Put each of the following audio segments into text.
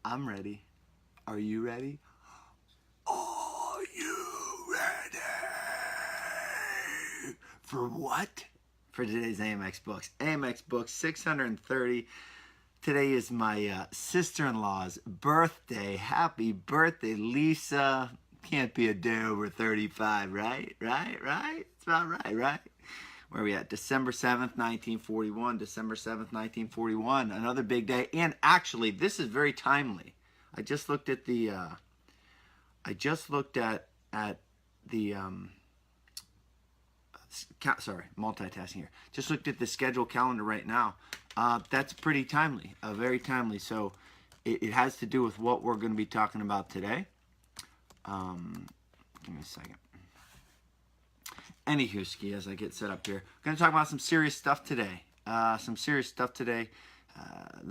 I'm ready. Are you ready? Are you ready? For what? For today's AMX Books. AMX Books 630. Today is my sister-in-law's birthday. Happy birthday, Lisa. Can't be a day over 35, right? It's about right? Where are we at? December 7th, 1941. December 7th, 1941. Another big day. And actually, this is very timely. I just looked at the sorry, multitasking here. Just looked at the schedule calendar right now. That's pretty timely, very timely. So it has to do with what we're going to be talking about today. Give me a second. Anywho, ski, as I get set up here, I'm going to talk about some serious stuff today. The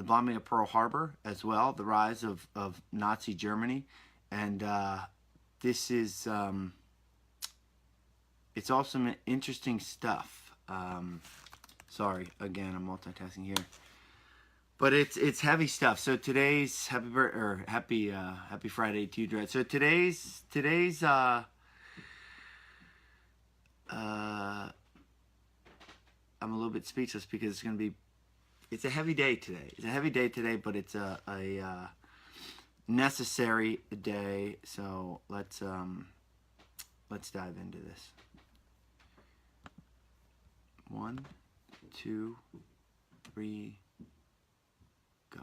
bombing of Pearl Harbor as well, the rise of Nazi Germany, and this is it's also some interesting stuff. Sorry, again, I'm multitasking here, but it's heavy stuff. So today's happy Friday to you, Dread. So today's I'm a little bit speechless because it's a heavy day today. It's a heavy day today, but it's a necessary day. So let's dive into this. 1, 2, 3, go.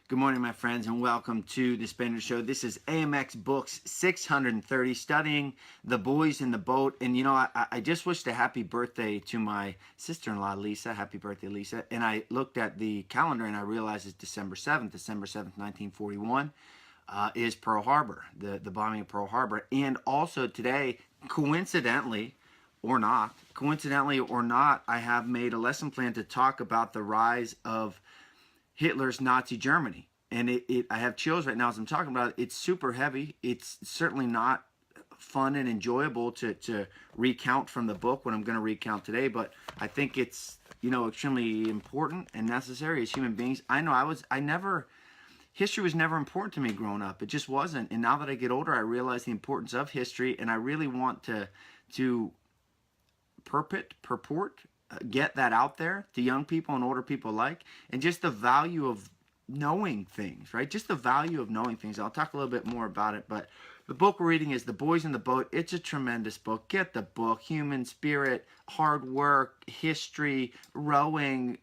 Good morning, my friends, and welcome to the Spaniard Show. This is AMX Books 630, studying The Boys in the Boat. And, you know, I just wished a happy birthday to my sister-in-law, Lisa. Happy birthday, Lisa. And I looked at the calendar, and I realized it's December 7th. December 7th, 1941 is Pearl Harbor, the bombing of Pearl Harbor. And also today, coincidentally or not, I have made a lesson plan to talk about the rise of Hitler's Nazi Germany. And I have chills right now as I'm talking about it. It's super heavy. It's certainly not fun and enjoyable to recount from the book what I'm going to recount today, but I think it's, you know, extremely important and necessary as human beings. I know history was never important to me growing up. It just wasn't. And now that I get older, I realize the importance of history, and I really want to get that out there to young people and older people alike, and just the value of knowing things, right? Just the value of knowing things. I'll talk a little bit more about it, but the book we're reading is The Boys in the Boat. It's a tremendous book. Get the book. Human spirit, hard work, history, rowing,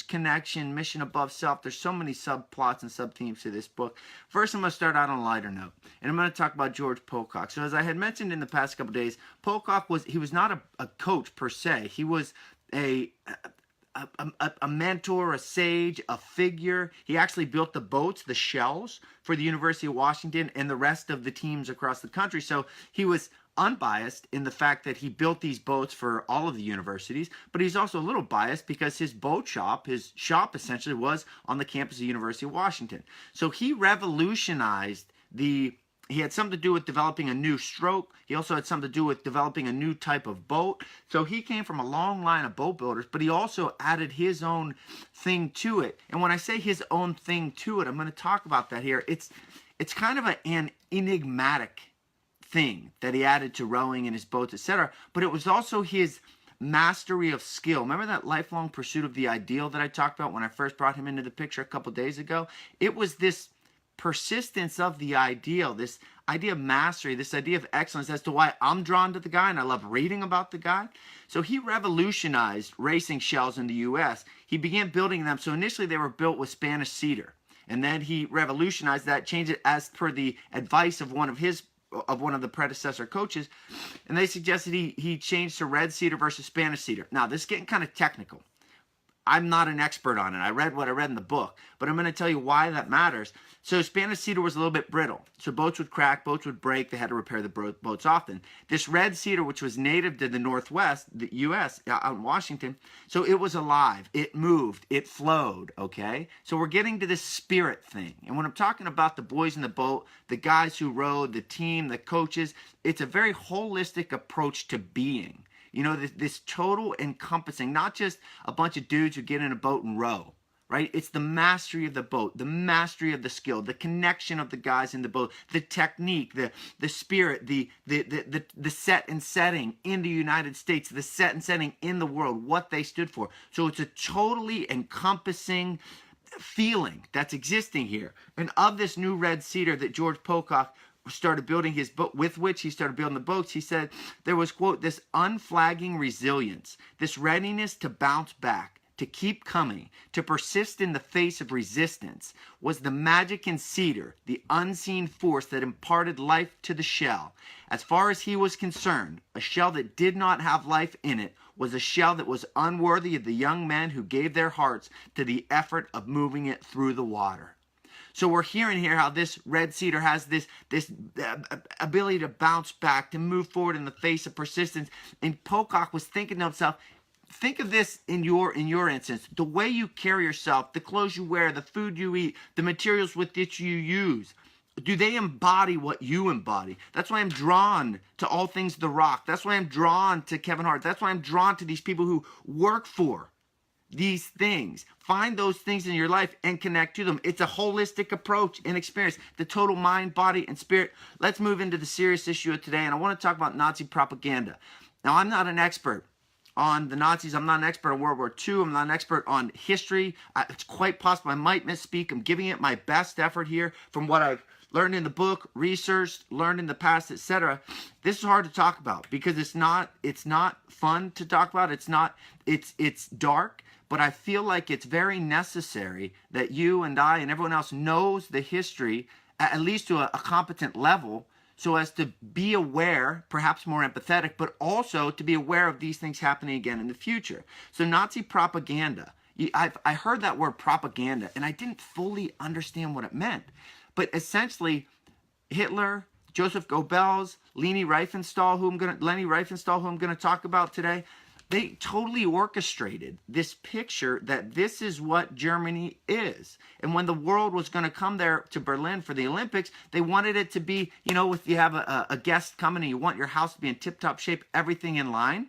connection, mission above self. There's so many subplots and sub-themes to this book. First, I'm going to start out on a lighter note, and I'm going to talk about George Pocock. So as I had mentioned in the past couple days, Pocock was not a coach per se. He was a mentor, a sage, a figure. He actually built the boats, the shells, for the University of Washington and the rest of the teams across the country. So he was unbiased in the fact that he built these boats for all of the universities, but he's also a little biased because his his shop essentially was on the campus of the University of Washington. So he revolutionized he had something to do with developing a new stroke. He also had something to do with developing a new type of boat. So he came from a long line of boat builders, but he also added his own thing to it. And when I say his own thing to it, I'm going to talk about that here. It's kind of an enigmatic thing that he added to rowing in his boats, etc. But it was also his mastery of skill. Remember that lifelong pursuit of the ideal that I talked about when I first brought him into the picture a couple days ago? It was this persistence of the ideal, this idea of mastery, this idea of excellence, as to why I'm drawn to the guy and I love reading about the guy. So he revolutionized racing shells in the U.S. He began building them. So initially they were built with Spanish cedar, and then he revolutionized that, changed it as per the advice of one of the predecessor coaches, and they suggested he changed to red cedar versus Spanish cedar. Now this is getting kind of technical. I'm not an expert on it. I read what I read in the book, but I'm going to tell you why that matters. So Spanish cedar was a little bit brittle. So boats would crack, boats would break. They had to repair the boats often. This red cedar, which was native to the Northwest, the U.S., out in Washington, so it was alive. It moved. It flowed, okay? So we're getting to this spirit thing. And when I'm talking about the boys in the boat, the guys who rowed, the team, the coaches, it's a very holistic approach to being. You know, this total encompassing, not just a bunch of dudes who get in a boat and row, right? It's the mastery of the boat, the mastery of the skill, the connection of the guys in the boat, the technique, the spirit, the set and setting in the United States, the set and setting in the world, what they stood for. So it's a totally encompassing feeling that's existing here. And of this new red cedar that George Pocock started building his boat, with which he started building the boats, he said there was, quote, this unflagging resilience, this readiness to bounce back, to keep coming, to persist in the face of resistance, was the magic in cedar, the unseen force that imparted life to the shell. As far as he was concerned, a shell that did not have life in it was a shell that was unworthy of the young men who gave their hearts to the effort of moving it through the water. So we're hearing here how this red cedar has this ability to bounce back, to move forward in the face of persistence. And Pocock was thinking to himself, think of this in your instance, the way you carry yourself, the clothes you wear, the food you eat, the materials with which you use. Do they embody what you embody? That's why I'm drawn to All Things The Rock. That's why I'm drawn to Kevin Hart. That's why I'm drawn to these people who work for these things. Find those things in your life and connect to them. It's a holistic approach and experience, the total mind, body, and spirit. Let's move into the serious issue of today, and I want to talk about Nazi propaganda. Now, I'm not an expert on the Nazis. I'm not an expert on World War II. I'm not an expert on history. It's quite possible I might misspeak. I'm giving it my best effort here from what I've learned in the book, researched, learned in the past, etc. This is hard to talk about because it's not fun to talk about. It's dark, but I feel like it's very necessary that you and I and everyone else knows the history, at least to a competent level, so as to be aware, perhaps more empathetic, but also to be aware of these things happening again in the future. So Nazi propaganda, I heard that word propaganda, and I didn't fully understand what it meant. But essentially, Hitler, Joseph Goebbels, Leni Riefenstahl, who I'm going to talk about today, they totally orchestrated this picture that this is what Germany is. And when the world was going to come there to Berlin for the Olympics, they wanted it to be, you know, if you have a guest coming and you want your house to be in tip-top shape, everything in line.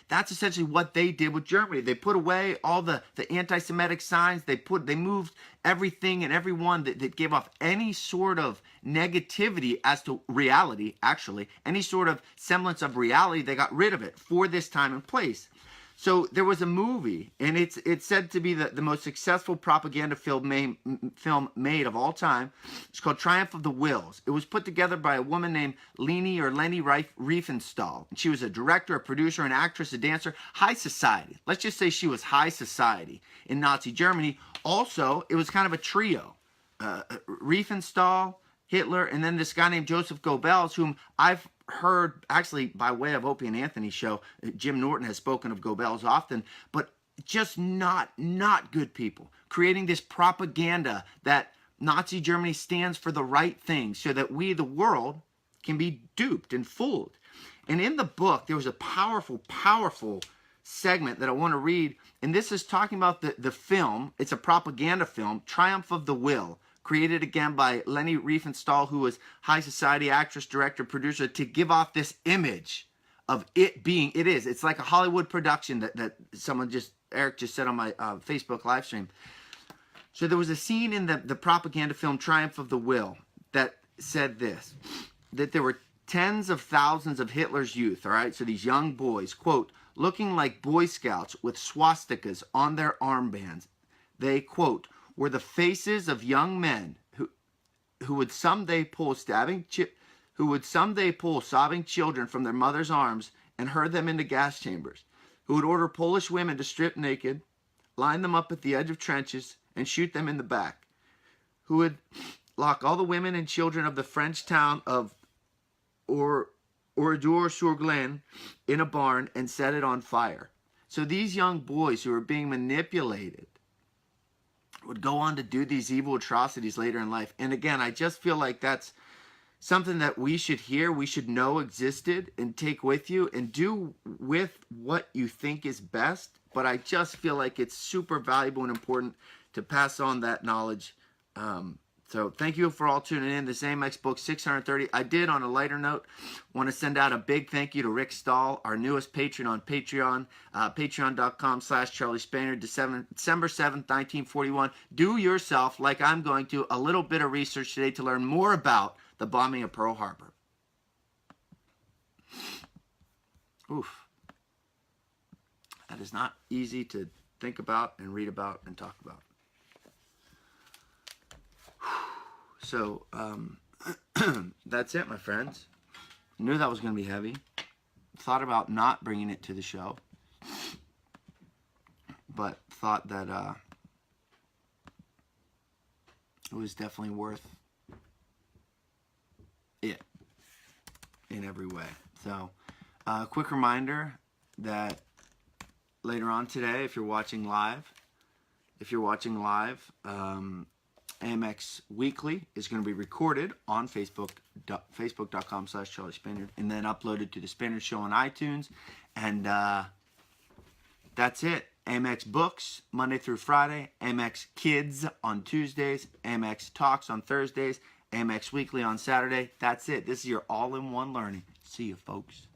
That's essentially what they did with Germany. They put away all the anti-Semitic signs. They moved everything and everyone that gave off any sort of negativity as to reality, actually, any sort of semblance of reality. They got rid of it for this time and place. So there was a movie, and it's said to be the most successful propaganda film made of all time. It's called Triumph of the Wills. It was put together by a woman named Leni Riefenstahl. And she was a director, a producer, an actress, a dancer, high society. Let's just say she was high society in Nazi Germany. Also, it was kind of a trio. Riefenstahl, Hitler, and then this guy named Joseph Goebbels, whom I've heard, actually, by way of Opie and Anthony's show. Jim Norton has spoken of Goebbels often, but just not good people. Creating this propaganda that Nazi Germany stands for the right thing so that we, the world, can be duped and fooled. And in the book, there was a powerful, powerful segment that I want to read, and this is talking about the film. It's a propaganda film, Triumph of the Will, created again by Leni Riefenstahl, who was high society actress, director, producer, to give off this image of it being, it's like a Hollywood production that Eric just said on my Facebook live stream. So there was a scene in the propaganda film Triumph of the Will that said this, that there were tens of thousands of Hitler's youth, all right, so these young boys, quote, looking like Boy Scouts with swastikas on their armbands. They, quote, were the faces of young men who would someday pull sobbing children from their mother's arms and herd them into gas chambers, who would order Polish women to strip naked, line them up at the edge of trenches, and shoot them in the back, who would lock all the women and children of the French town of Oradour-sur-Glane in a barn and set it on fire. So these young boys who were being manipulated would go on to do these evil atrocities later in life. And again, I just feel like that's something that we should hear, we should know existed, and take with you and do with what you think is best. But I just feel like it's super valuable and important to pass on that knowledge So thank you for all tuning in. This AMX book 630. I did, on a lighter note, want to send out a big thank you to Rick Stahl, our newest patron on Patreon, patreon.com/Charlie Spaniard, December 7th, 1941. Do yourself, like I'm going to, a little bit of research today to learn more about the bombing of Pearl Harbor. Oof. That is not easy to think about and read about and talk about. So, that's it, my friends. Knew that was going to be heavy. Thought about not bringing it to the show. But thought that it was definitely worth it in every way. So, quick reminder that later on today, if you're watching live, AMX Weekly is going to be recorded on Facebook.com/Charlie Spaniard, and then uploaded to the Spaniard Show on iTunes. And that's it. AMX Books, Monday through Friday. AMX Kids on Tuesdays. AMX Talks on Thursdays. AMX Weekly on Saturday. That's it. This is your all-in-one learning. See you, folks.